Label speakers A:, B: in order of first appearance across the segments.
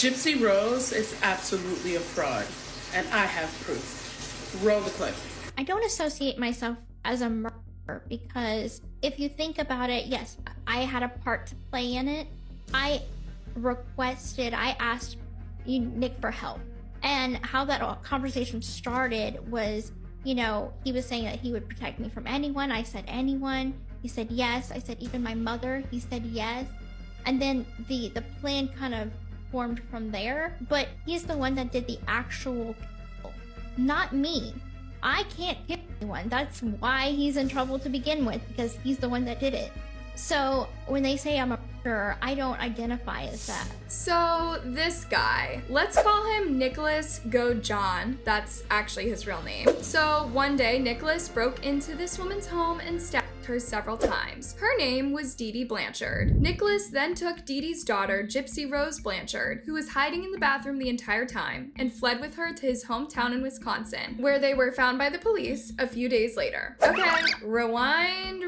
A: Gypsy Rose is absolutely a fraud, and I have proof. Roll the clip.
B: I don't associate myself as a murderer because if you think about it, yes, I had a part to play in it. I asked Nick for help. And how that conversation started was, he was saying that he would protect me from anyone. I said anyone. He said yes. I said even my mother. He said yes. And then the plan kind of formed from there. But he's the one that did the actual kill, not me. I can't kill anyone. That's why he's in trouble to begin with, because he's the one that did it. So when they say I'm a murderer, I don't identify as that.
C: So this guy, let's call him Nicholas Godejon. That's actually his real name. So one day, Nicholas broke into this woman's home and stabbed her several times. Her name was Dee Dee Blanchard. Nicholas then took Dee Dee's daughter, Gypsy Rose Blanchard, who was hiding in the bathroom the entire time, and fled with her to his hometown in Wisconsin, where they were found by the police a few days later. Okay, rewind.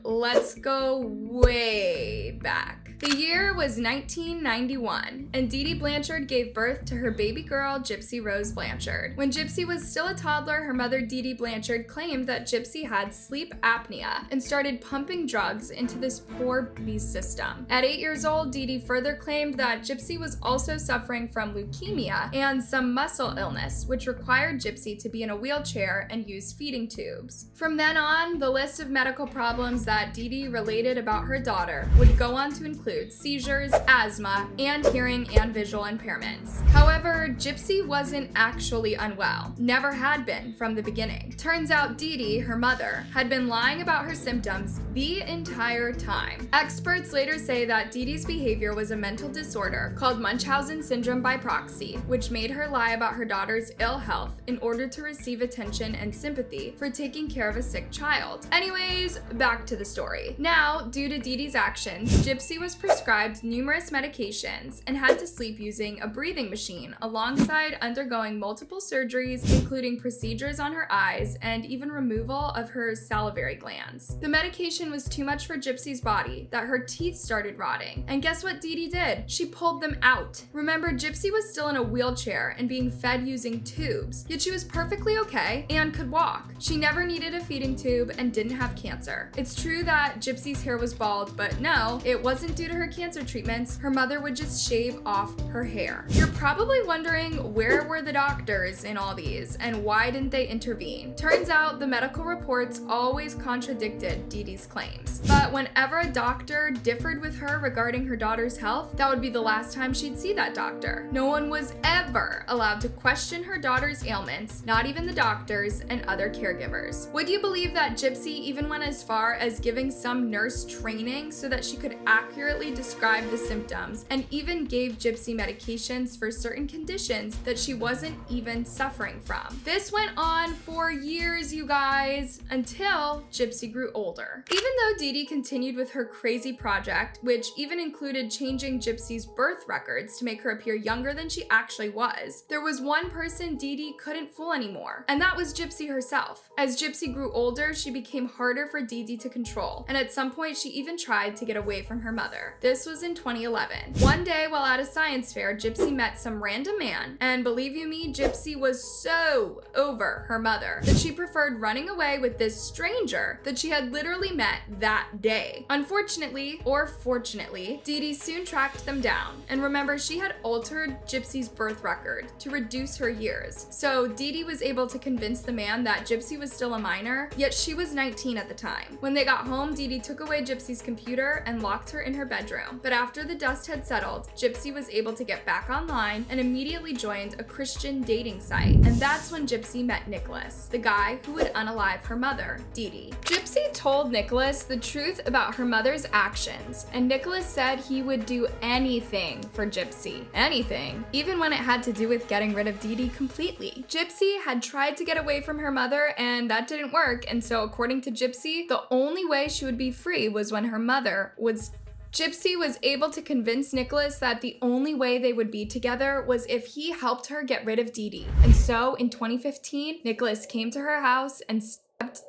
C: Let's go way back. The year was 1991, and Dee Dee Blanchard gave birth to her baby girl, Gypsy Rose Blanchard. When Gypsy was still a toddler, her mother, Dee Dee Blanchard, claimed that Gypsy had sleep apnea and started pumping drugs into this poor baby's system. At 8 years old, Dee Dee further claimed that Gypsy was also suffering from leukemia and some muscle illness, which required Gypsy to be in a wheelchair and use feeding tubes. From then on, the list of medical problems that Dee Dee related about her daughter would go on to include seizures, asthma, and hearing and visual impairments. However, Gypsy wasn't actually unwell, never had been from the beginning. Turns out Dee Dee, her mother, had been lying about her symptoms the entire time. Experts later say that Dee Dee's behavior was a mental disorder called Munchausen syndrome by proxy, which made her lie about her daughter's ill health in order to receive attention and sympathy for taking care of a sick child. Anyways, back to the story. Now, due to Dee Dee's actions, Gypsy was prescribed numerous medications and had to sleep using a breathing machine alongside undergoing multiple surgeries, including procedures on her eyes and even removal of her salivary glands. The medication was too much for Gypsy's body that her teeth started rotting. And guess what Dee Dee did? She pulled them out. Remember, Gypsy was still in a wheelchair and being fed using tubes, yet she was perfectly okay and could walk. She never needed a feeding tube and didn't have cancer. It's true that Gypsy's hair was bald, but no, it wasn't due to her cancer treatments. Her mother would just shave off her hair. You're probably wondering, where were the doctors in all these and why didn't they intervene? Turns out the medical reports always contradicted Dee Dee's claims. But whenever a doctor differed with her regarding her daughter's health, that would be the last time she'd see that doctor. No one was ever allowed to question her daughter's ailments, not even the doctors and other caregivers. Would you believe that Gypsy even went as far as giving some nurse training so that she could accurately describe the symptoms, and even gave Gypsy medications for certain conditions that she wasn't even suffering from? This went on for years, you guys, until Gypsy grew older. Even though Dee Dee continued with her crazy project, which even included changing Gypsy's birth records to make her appear younger than she actually was, there was one person Dee Dee couldn't fool anymore, and that was Gypsy herself. As Gypsy grew older, she became harder for Dee Dee to control, and at some point she even tried to get away from her mother. This was in 2011. One day while at a science fair, Gypsy met some random man, and believe you me, Gypsy was so over her mother that she preferred running away with this stranger that she had literally met that day. Unfortunately, or fortunately, Dee Dee soon tracked them down, and remember, she had altered Gypsy's birth record to reduce her years. So Dee Dee was able to convince the man that Gypsy was still a minor, yet she was 19 at the time. When they got home, Dee Dee took away Gypsy's computer and locked her in her bedroom. But after the dust had settled, Gypsy was able to get back online and immediately joined a Christian dating site. And that's when Gypsy met Nicholas, the guy who would unalive her mother, Dee Dee. Gypsy told Nicholas the truth about her mother's actions, and Nicholas said he would do anything for Gypsy. Anything. Even when it had to do with getting rid of Dee Dee completely. Gypsy had tried to get away from her mother, and that didn't work, and so according to Gypsy, the only way she would be free was when her mother was Gypsy was able to convince Nicholas that the only way they would be together was if he helped her get rid of Dee Dee. And so in 2015, Nicholas came to her house and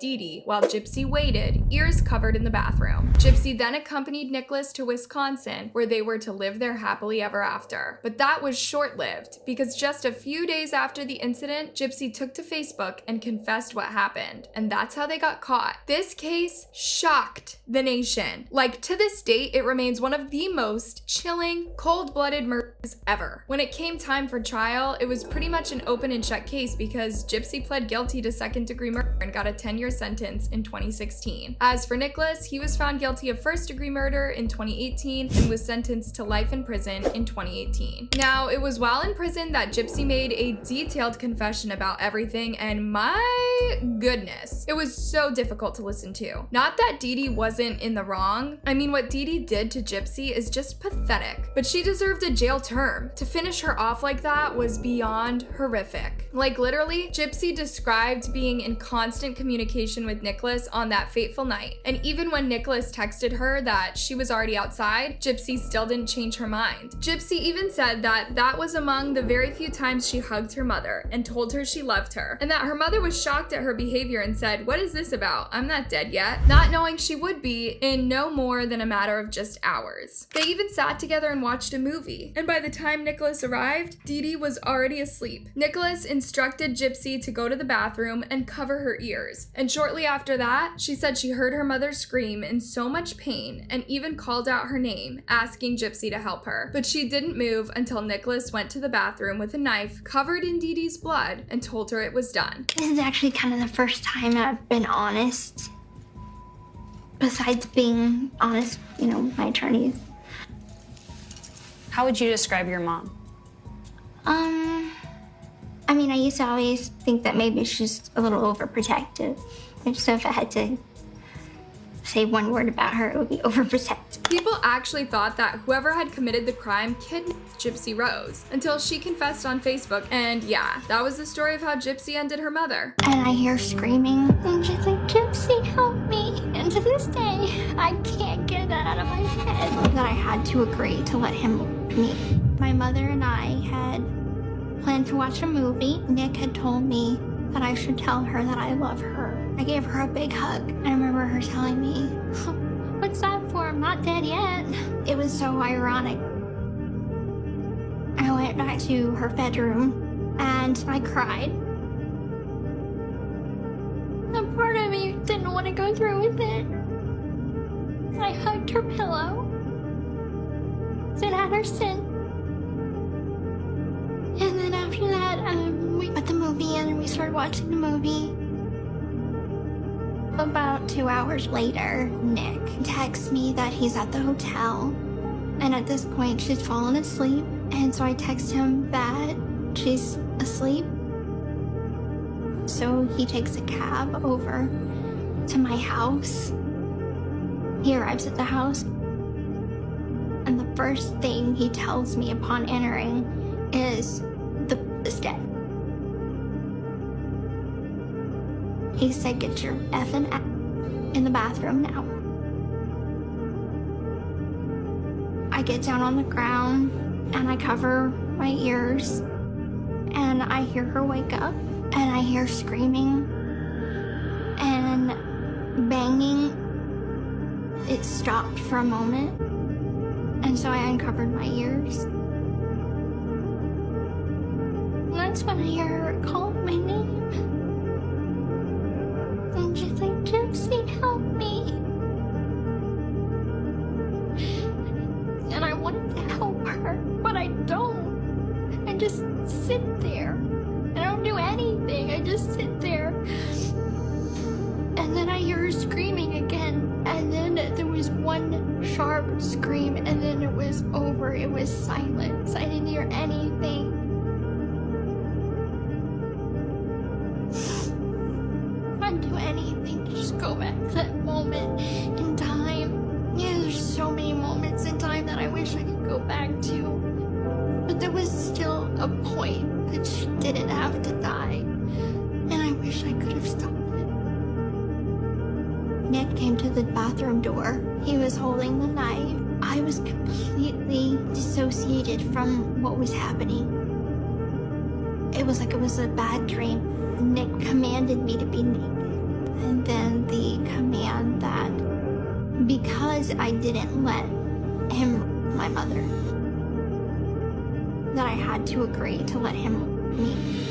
C: Dee Dee while Gypsy waited, ears covered in the bathroom. Gypsy then accompanied Nicholas to Wisconsin, where they were to live there happily ever after. But that was short-lived, because just a few days after the incident, Gypsy took to Facebook and confessed what happened, and that's how they got caught. This case shocked the nation. Like, to this date, it remains one of the most chilling, cold-blooded murders ever. When it came time for trial, it was pretty much an open and shut case because Gypsy pled guilty to second-degree murder and got a 10-year sentence in 2016. As for Nicholas, he was found guilty of first-degree murder in 2018 and was sentenced to life in prison in 2018. Now, it was while in prison that Gypsy made a detailed confession about everything, and my goodness, it was so difficult to listen to. Not that Dee Dee wasn't in the wrong. I mean, what Dee Dee did to Gypsy is just pathetic, but she deserved a jail term. To finish her off like that was beyond horrific. Like, literally, Gypsy described being in constant communication with Nicholas on that fateful night. And even when Nicholas texted her that she was already outside, Gypsy still didn't change her mind. Gypsy even said that that was among the very few times she hugged her mother and told her she loved her, and that her mother was shocked at her behavior and said, "What is this about? I'm not dead yet," not knowing she would be in no more than a matter of just hours. They even sat together and watched a movie, and by the time Nicholas arrived, Dee Dee was already asleep. Nicholas instructed Gypsy to go to the bathroom and cover her ears, and shortly after that, she said she heard her mother scream in so much pain and even called out her name, asking Gypsy to help her. But she didn't move until Nicholas went to the bathroom with a knife covered in Dee Dee's blood and told her it was done.
D: This is actually kind of the first time I've been honest. Besides being honest, my attorneys.
E: How would you describe your mom?
D: I used to always think that maybe she's a little overprotective. So if I had to say one word about her, it would be overprotective.
C: People actually thought that whoever had committed the crime kidnapped Gypsy Rose until she confessed on Facebook, and yeah, that was the story of how Gypsy ended her mother.
D: And I hear screaming, and she's like, "Gypsy, help me." And to this day, I can't get that out of my head. That I had to agree to let him look at me. My mother and I had planned to watch a movie. Nick had told me that I should tell her that I love her. I gave her a big hug. I remember her telling me, "What's that for? I'm not dead yet." It was so ironic. I went back to her bedroom and I cried. A part of me didn't want to go through with it. I hugged her pillow. It had her sin. And then after that, we put the movie in and we started watching the movie. About 2 hours later, Nick texts me that he's at the hotel. And at this point, she's fallen asleep. And so I text him that she's asleep. So he takes a cab over to my house. He arrives at the house. And the first thing he tells me upon entering is, "The is dead." He said, "Get your effing ass in the bathroom now." I get down on the ground and I cover my ears and I hear her wake up and I hear screaming and banging. It stopped for a moment and so I uncovered my ears. And that's when I hear her call my name. And she's like, "Gypsy, help me." And I wanted to help her, but I don't. I just sit there. I don't do anything. I just sit there. And then I hear her screaming again. And then there was one sharp scream, and then it was over. It was silence. I didn't hear anything. I'd do anything to just go back to that moment in time. Yeah, there's so many moments in time that I wish I could go back to. But there was still a point that she didn't have to die. And I wish I could have stopped it. Nick came to the bathroom door. He was holding the knife. I was completely dissociated from what was happening. It was like it was a bad dream. Nick commanded me to be naked. And then the command that because I didn't let him, my mother, that I had to agree to let him meet.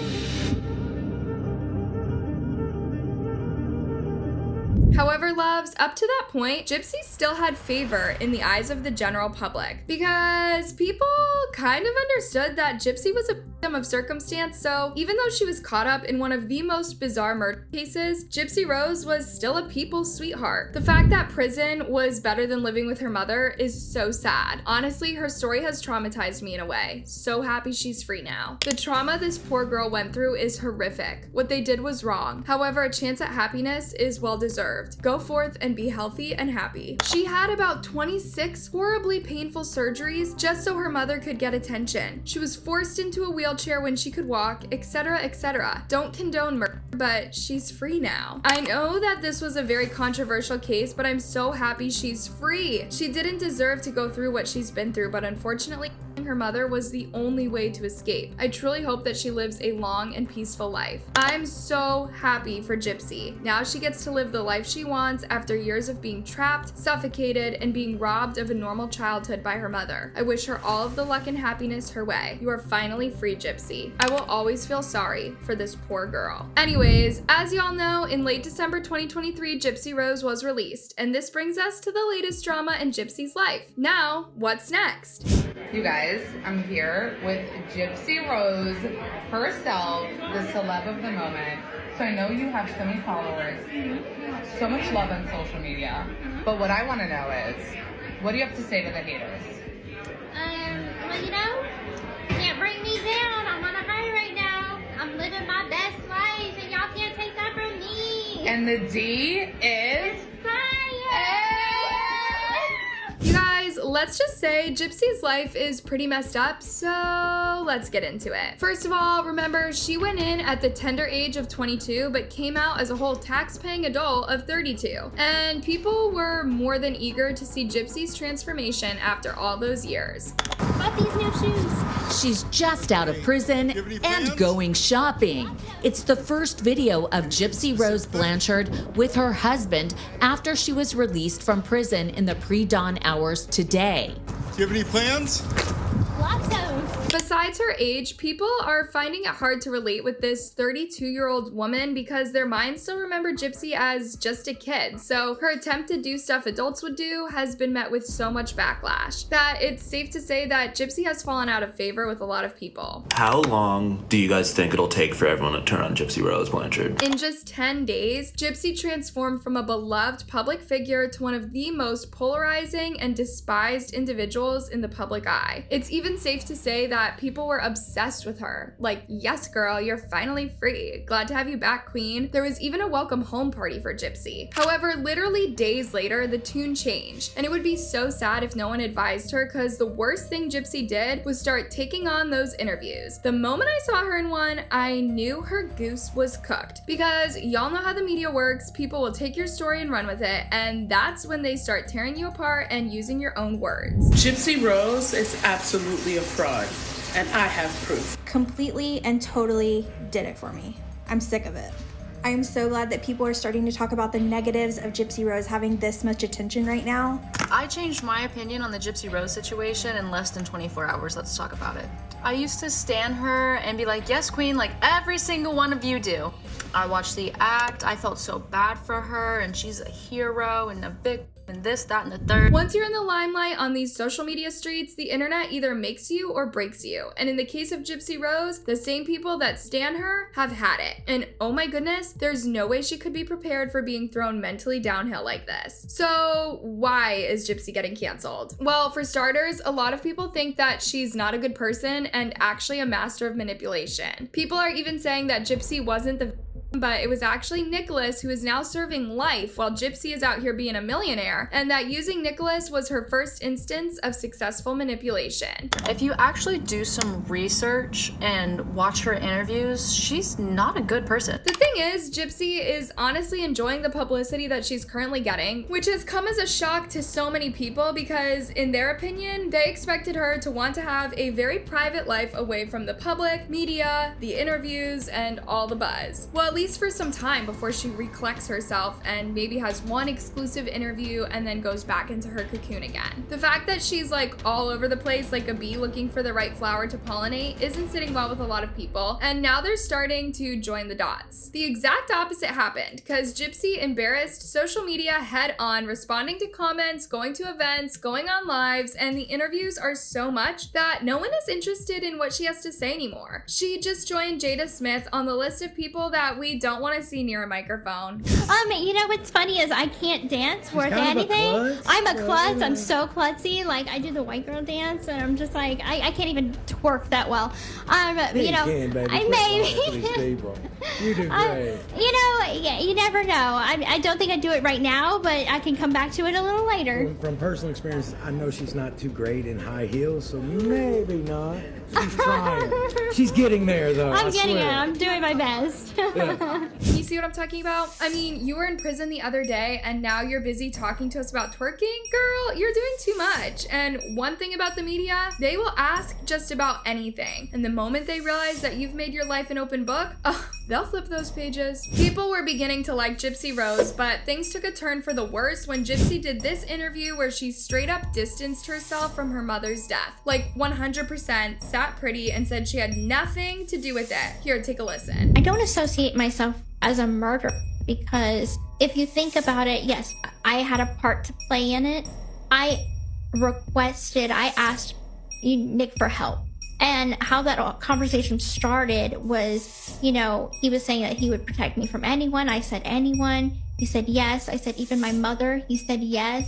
C: However, loves, up to that point, Gypsy still had favor in the eyes of the general public because people kind of understood that Gypsy was a victim of circumstance, so even though she was caught up in one of the most bizarre murder cases, Gypsy Rose was still a people's sweetheart. The fact that prison was better than living with her mother is so sad. Honestly, her story has traumatized me in a way. So happy she's free now. The trauma this poor girl went through is horrific. What they did was wrong. However, a chance at happiness is well deserved. Go forth and be healthy and happy. She had about 26 horribly painful surgeries just so her mother could get attention. She was forced into a wheelchair when she could walk, etc., etc. Don't condone murder, but she's free now. I know that this was a very controversial case, but I'm so happy she's free. She didn't deserve to go through what she's been through, but unfortunately, her mother was the only way to escape. I truly hope that she lives a long and peaceful life. I'm so happy for Gypsy. Now she gets to live the life she wants after years of being trapped, suffocated, and being robbed of a normal childhood by her mother. I wish her all of the luck and happiness her way. You are finally free, Gypsy. I will always feel sorry for this poor girl. Anyways, as y'all know, in late December 2023, Gypsy Rose was released, and this brings us to the latest drama in Gypsy's life. Now, what's next?
E: You guys, I'm here with Gypsy Rose herself, the celeb of the moment. So I know you have so many followers, so much love on social media. But what I want to know is, what do you have to say to the haters?
D: Well, you know, can't bring me down. I'm on a high right now. I'm living my best life, and y'all can't take that from me.
E: And the D is
D: Fire!
C: You guys, let's just say Gypsy's life is pretty messed up, so let's get into it. First of all, remember, she went in at the tender age of 22, but came out as a whole tax-paying adult of 32. And people were more than eager to see Gypsy's transformation after all those years.
D: Bought these new shoes.
F: She's just out of prison and going shopping. It's the first video of Gypsy Rose Blanchard with her husband after she was released from prison in the pre-dawn hours today.
G: Do you have any plans?
D: Lots of.
C: Besides her age, people are finding it hard to relate with this 32-year-old woman because their minds still remember Gypsy as just a kid. So her attempt to do stuff adults would do has been met with so much backlash that it's safe to say that Gypsy has fallen out of favor with a lot of people.
H: How long do you guys think it'll take for everyone to turn on Gypsy Rose Blanchard?
C: In just 10 days, Gypsy transformed from a beloved public figure to one of the most polarizing and despised individuals in the public eye. It's even safe to say that people were obsessed with her. Like, yes, girl, you're finally free. Glad to have you back, queen. There was even a welcome home party for Gypsy. However, literally days later, the tune changed. And it would be so sad if no one advised her, because the worst thing Gypsy did was start taking on those interviews. The moment I saw her in one, I knew her goose was cooked. Because y'all know how the media works, people will take your story and run with it, and that's when they start tearing you apart and using your own words.
A: Gypsy Rose is absolutely a fraud, and I have proof.
I: Completely and totally did it for me. I'm sick of it. I am so glad that people are starting to talk about the negatives of Gypsy Rose having this much attention right now.
J: I changed my opinion on the Gypsy Rose situation in less than 24 hours. Let's talk about it. I used to stan her and be like, yes, queen, like every single one of you do. I watched the act. I felt so bad for her, and she's a hero and a victim and this, that, and the third.
C: Once you're in the limelight on these social media streets, the internet either makes you or breaks you. And in the case of Gypsy Rose, the same people that stan her have had it. And oh my goodness, there's no way she could be prepared for being thrown mentally downhill like this. So why is Gypsy getting canceled? Well, for starters, a lot of people think that she's not a good person and actually a master of manipulation. People are even saying that Gypsy wasn't the but it was actually Nicholas who is now serving life while Gypsy is out here being a millionaire, and that using Nicholas was her first instance of successful manipulation.
J: If you actually do some research and watch her interviews, she's not a good person.
C: The thing is, Gypsy is honestly enjoying the publicity that she's currently getting, which has come as a shock to so many people because, in their opinion, they expected her to want to have a very private life away from the public, media, the interviews, and all the buzz. Well, at least least for some time before she recollects herself and maybe has one exclusive interview and then goes back into her cocoon again. The fact that she's like all over the place like a bee looking for the right flower to pollinate isn't sitting well with a lot of people, and now they're starting to join the dots. The exact opposite happened, because Gypsy embarrassed social media head on, responding to comments, going to events, going on lives, and the interviews are so much that no one is interested in what she has to say anymore. She just joined Jada Smith on the list of people that we don't want to see near a microphone.
B: You know what's funny is I can't dance worth anything. I'm a klutz. I'm so klutzy. Like, I do the white girl dance, and I'm just like, I can't even twerk that well. You know,
G: can, baby.
B: I maybe.
G: You do great.
B: You know, you never know. I don't think I do it right now, but I can come back to it a little later.
G: From personal experience, I know she's not too great in high heels, so maybe not. She's trying. She's getting there, though.
B: I'm getting there. I'm doing my best.
G: Yeah.
C: You see what I'm talking about? I mean, you were in prison the other day and now you're busy talking to us about twerking? Girl, you're doing too much. And one thing about the media, they will ask just about anything. And the moment they realize that you've made your life an open book, they'll flip those pages. People were beginning to like Gypsy Rose, but things took a turn for the worse when Gypsy did this interview where she straight up distanced herself from her mother's death. Like 100% sat pretty and said she had nothing to do with it. Here, take a listen.
B: I don't associate myself as a murderer because if you think about it, yes, I had a part to play in it. I asked Nick for help. And how that conversation started was, you know, he was saying that he would protect me from anyone. I said anyone. He said yes. I said even my mother. He said yes.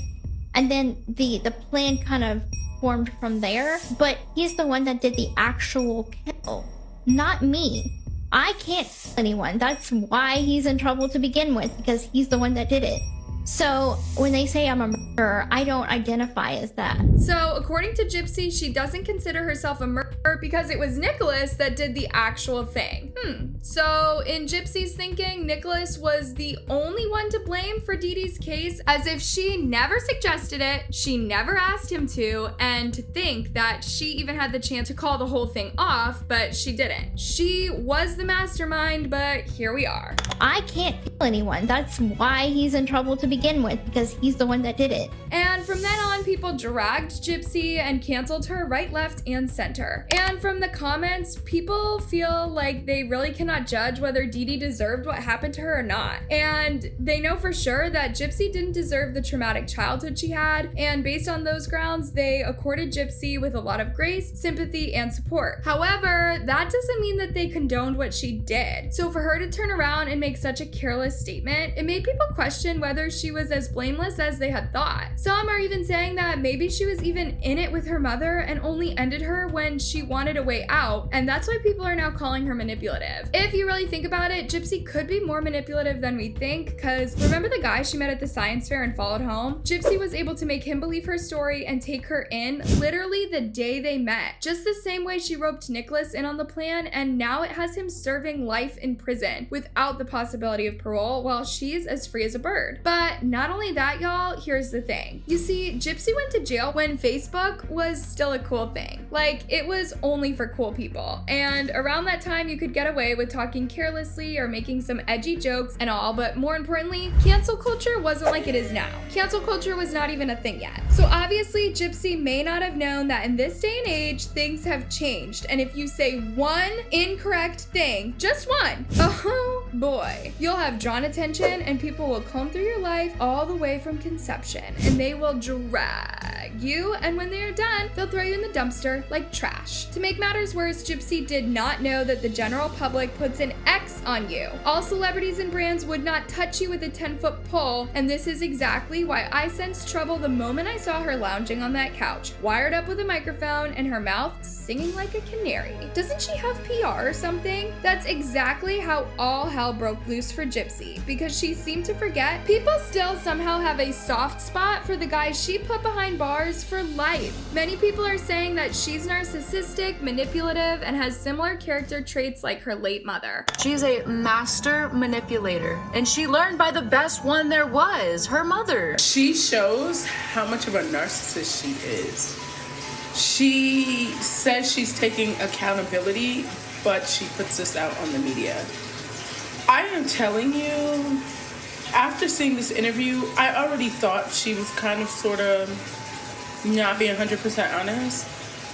B: And then the plan kind of formed from there. But he's the one that did the actual kill, not me. I can't kill anyone. That's why he's in trouble to begin with, because he's the one that did it. So when they say I'm a murderer, I don't identify as that.
C: So according to Gypsy, she doesn't consider herself a murderer because it was Nicholas that did the actual thing. So in Gypsy's thinking, Nicholas was the only one to blame for Dee Dee's case, as if she never suggested it, she never asked him to, and to think that she even had the chance to call the whole thing off, but she didn't. She was the mastermind, but here we are.
B: I can't kill anyone. That's why he's in trouble to begin with, because he's the one that did it.
C: And from then on, people dragged Gypsy and canceled her right, left, and center. And from the comments, people feel like they really cannot judge whether Dee Dee deserved what happened to her or not. And they know for sure that Gypsy didn't deserve the traumatic childhood she had, and based on those grounds, they accorded Gypsy with a lot of grace, sympathy, and support. However, that doesn't mean that they condoned what she did. So for her to turn around and make such a careless statement, it made people question whether she was as blameless as they had thought. Some are even saying that maybe she was even in it with her mother and only ended her when she wanted a way out, and that's why people are now calling her manipulative. If you really think about it, Gypsy could be more manipulative than we think, because remember the guy she met at the science fair and followed home? Gypsy was able to make him believe her story and take her in literally the day they met, just the same way she roped Nicholas in on the plan, and now it has him serving life in prison without the possibility of parole while she's as free as a bird. But not only that, y'all, here's the thing. You see, Gypsy went to jail when Facebook was still a cool thing. Like, it was only for cool people. And around that time, you could get away with talking carelessly or making some edgy jokes and all, but more importantly, cancel culture wasn't like it is now. Cancel culture was not even a thing yet. So obviously, Gypsy may not have known that in this day and age, things have changed. And if you say one incorrect thing, just one, oh boy, you'll have drawn attention and people will comb through your life all the way from conception, and they will drag you, and when they are done, they'll throw you in the dumpster like trash. To make matters worse, Gypsy did not know that the general public puts an X on you. All celebrities and brands would not touch you with a 10-foot pole, and this is exactly why I sensed trouble the moment I saw her lounging on that couch, wired up with a microphone and her mouth singing like a canary. Doesn't she have PR or something? That's exactly how all hell broke loose for Gypsy, because she seemed to forget people still somehow have a soft spot for the guy she put behind bars for life. Many people are saying that she's narcissistic, manipulative, and has similar character traits like her late mother.
J: She's a master manipulator, and she learned by the best one there was, her mother.
A: She shows how much of a narcissist she is. She says she's taking accountability, but she puts this out on the media. I am telling you, after seeing this interview, I already thought she was kind of sort of not being 100% honest,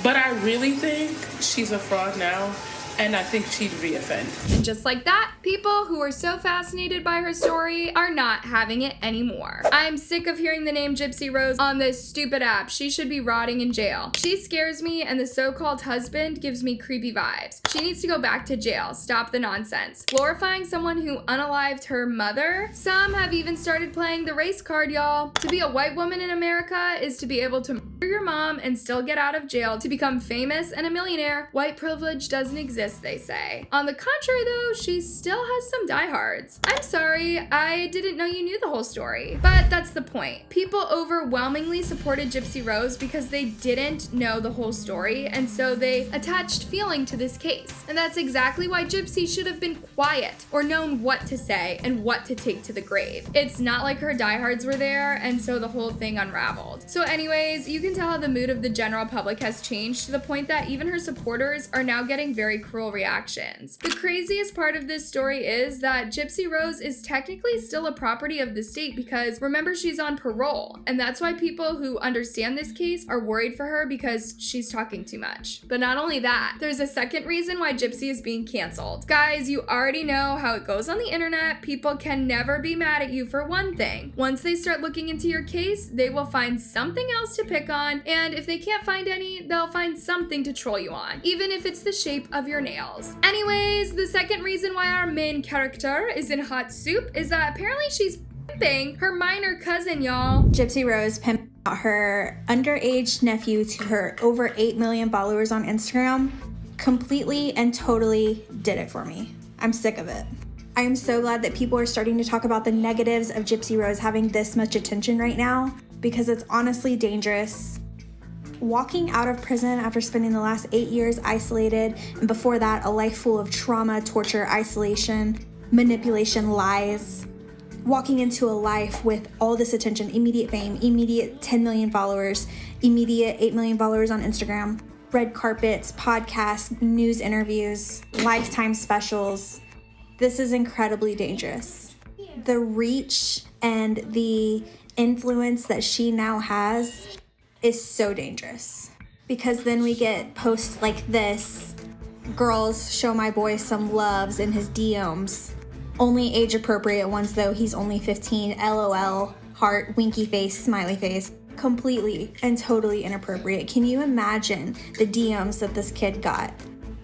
A: but I really think she's a fraud now. And I think she'd re-offend.
C: And just like that, people who were so fascinated by her story are not having it anymore. I'm sick of hearing the name Gypsy Rose on this stupid app. She should be rotting in jail. She scares me, and the so-called husband gives me creepy vibes. She needs to go back to jail. Stop the nonsense. Glorifying someone who unalived her mother? Some have even started playing the race card, y'all. To be a white woman in America is to be able to murder your mom and still get out of jail to become famous and a millionaire. White privilege doesn't exist, they say. On the contrary though, she still has some diehards. I'm sorry, I didn't know you knew the whole story. But that's the point. People overwhelmingly supported Gypsy Rose because they didn't know the whole story, and so they attached feeling to this case. And that's exactly why Gypsy should have been quiet or known what to say and what to take to the grave. It's not like her diehards were there, and so the whole thing unraveled. So anyways, you can tell how the mood of the general public has changed to the point that even her supporters are now getting very cruel reactions. The craziest part of this story is that Gypsy Rose is technically still a property of the state because remember, she's on parole, and that's why people who understand this case are worried for her because she's talking too much. But not only that, there's a second reason why Gypsy is being canceled. Guys, you already know how it goes on the internet. People can never be mad at you for one thing. Once they start looking into your case, they will find something else to pick on, and if they can't find any, they'll find something to troll you on, even if it's the shape of your nails. Anyways, the second reason why our main character is in hot soup is that apparently she's pimping her minor cousin, y'all.
I: Gypsy Rose pimped out her underage nephew to her over 8 million followers on Instagram. Completely and totally did it for me. I'm sick of it. I am so glad that people are starting to talk about the negatives of Gypsy Rose having this much attention right now, because it's honestly dangerous. Walking out of prison after spending the last 8 years isolated, and before that, a life full of trauma, torture, isolation, manipulation, lies. Walking into a life with all this attention, immediate fame, immediate 10 million followers, immediate 8 million followers on Instagram, red carpets, podcasts, news interviews, lifetime specials. This is incredibly dangerous. The reach and the influence that she now has is so dangerous, because then we get posts like this: girls, show my boy some loves in his DMs. Only age appropriate ones though, he's only 15, LOL, heart, winky face, smiley face. Completely and totally inappropriate. Can you imagine the DMs that this kid got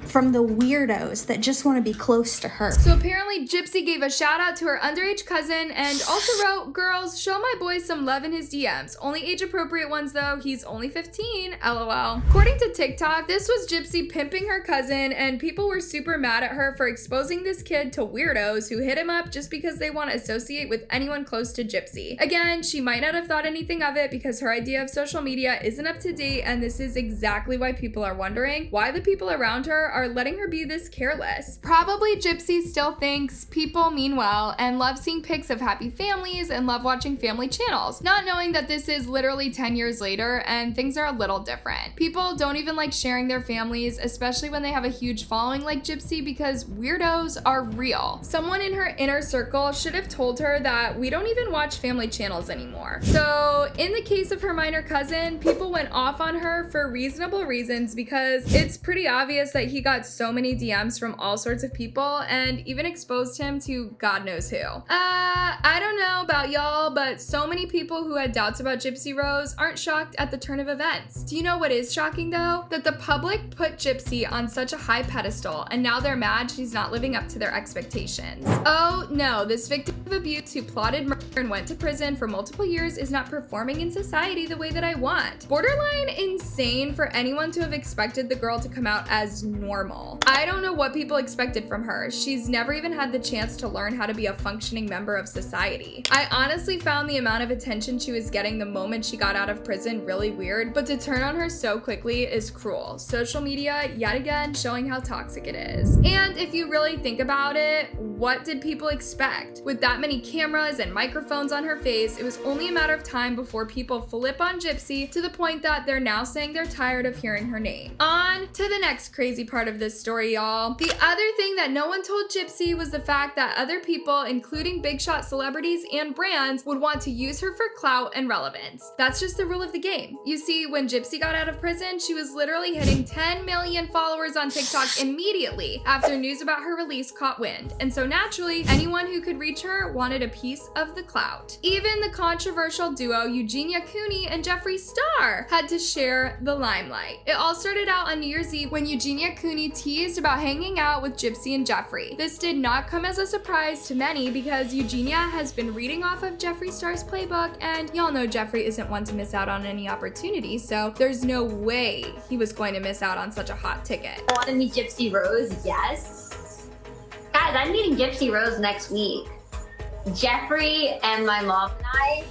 I: from the weirdos that just want to be close to her?
C: So apparently Gypsy gave a shout out to her underage cousin and also wrote, girls, show my boy some love in his DMs. Only age appropriate ones though, he's only 15, LOL. According to TikTok, this was Gypsy pimping her cousin, and people were super mad at her for exposing this kid to weirdos who hit him up just because they want to associate with anyone close to Gypsy. Again, she might not have thought anything of it because her idea of social media isn't up to date, and this is exactly why people are wondering why the people around her are letting her be this careless. Probably Gypsy still thinks people mean well and love seeing pics of happy families and love watching family channels, not knowing that this is literally 10 years later and things are a little different. People don't even like sharing their families, especially when they have a huge following like Gypsy, because weirdos are real. Someone in her inner circle should have told her that we don't even watch family channels anymore. So in the case of her minor cousin, people went off on her for reasonable reasons because it's pretty obvious that he got so many DMs from all sorts of people and even exposed him to God knows who. I don't know about y'all, but so many people who had doubts about Gypsy Rose aren't shocked at the turn of events. Do you know what is shocking though? That the public put Gypsy on such a high pedestal and now they're mad she's not living up to their expectations. Oh no, this victim of abuse who plotted murder and went to prison for multiple years is not performing in society the way that I want. Borderline insane for anyone to have expected the girl to come out as normal. I don't know what people expected from her. She's never even had the chance to learn how to be a functioning member of society. I honestly found the amount of attention she was getting the moment she got out of prison really weird, but to turn on her so quickly is cruel. Social media, yet again, showing how toxic it is. And if you really think about it, what did people expect? With that many cameras and microphones on her face, it was only a matter of time before people flip on Gypsy to the point that they're now saying they're tired of hearing her name. On to the next crazy part of of this story, y'all. The other thing that no one told Gypsy was the fact that other people, including big shot celebrities and brands, would want to use her for clout and relevance. That's just the rule of the game. You see, when Gypsy got out of prison, she was literally hitting 10 million followers on TikTok immediately after news about her release caught wind. And so naturally, anyone who could reach her wanted a piece of the clout. Even the controversial duo Eugenia Cooney and Jeffree Star had to share the limelight. It all started out on New Year's Eve when Eugenia Cooney teased about hanging out with Gypsy and Jeffree. This did not come as a surprise to many because Eugenia has been reading off of Jeffree Star's playbook, and y'all know Jeffree isn't one to miss out on any opportunity, so there's no way he was going to miss out on such a hot ticket.
K: I want to meet Gypsy Rose, yes. Guys, I'm meeting Gypsy Rose next week. Jeffree and my mom and I,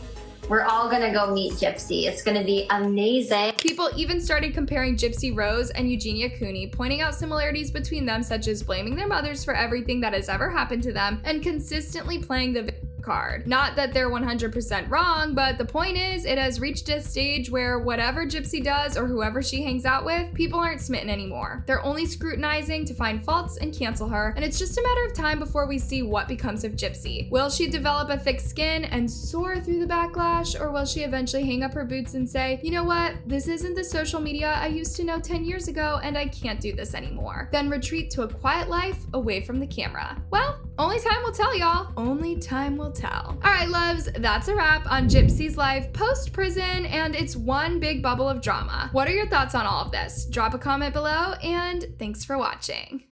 K: we're all gonna go meet Gypsy. It's gonna be amazing.
C: People even started comparing Gypsy Rose and Eugenia Cooney, pointing out similarities between them, such as blaming their mothers for everything that has ever happened to them and consistently playing the card. Not that they're 100% wrong, but the point is it has reached a stage where whatever Gypsy does or whoever she hangs out with, people aren't smitten anymore. They're only scrutinizing to find faults and cancel her, and it's just a matter of time before we see what becomes of Gypsy. Will she develop a thick skin and soar through the backlash, or will she eventually hang up her boots and say, you know what, this isn't the social media I used to know 10 years ago and I can't do this anymore, then retreat to a quiet life away from the camera? Well, only time will tell, y'all. Only time will tell. All right, loves, that's a wrap on Gypsy's life post-prison and it's one big bubble of drama. What are your thoughts on all of this? Drop a comment below and thanks for watching.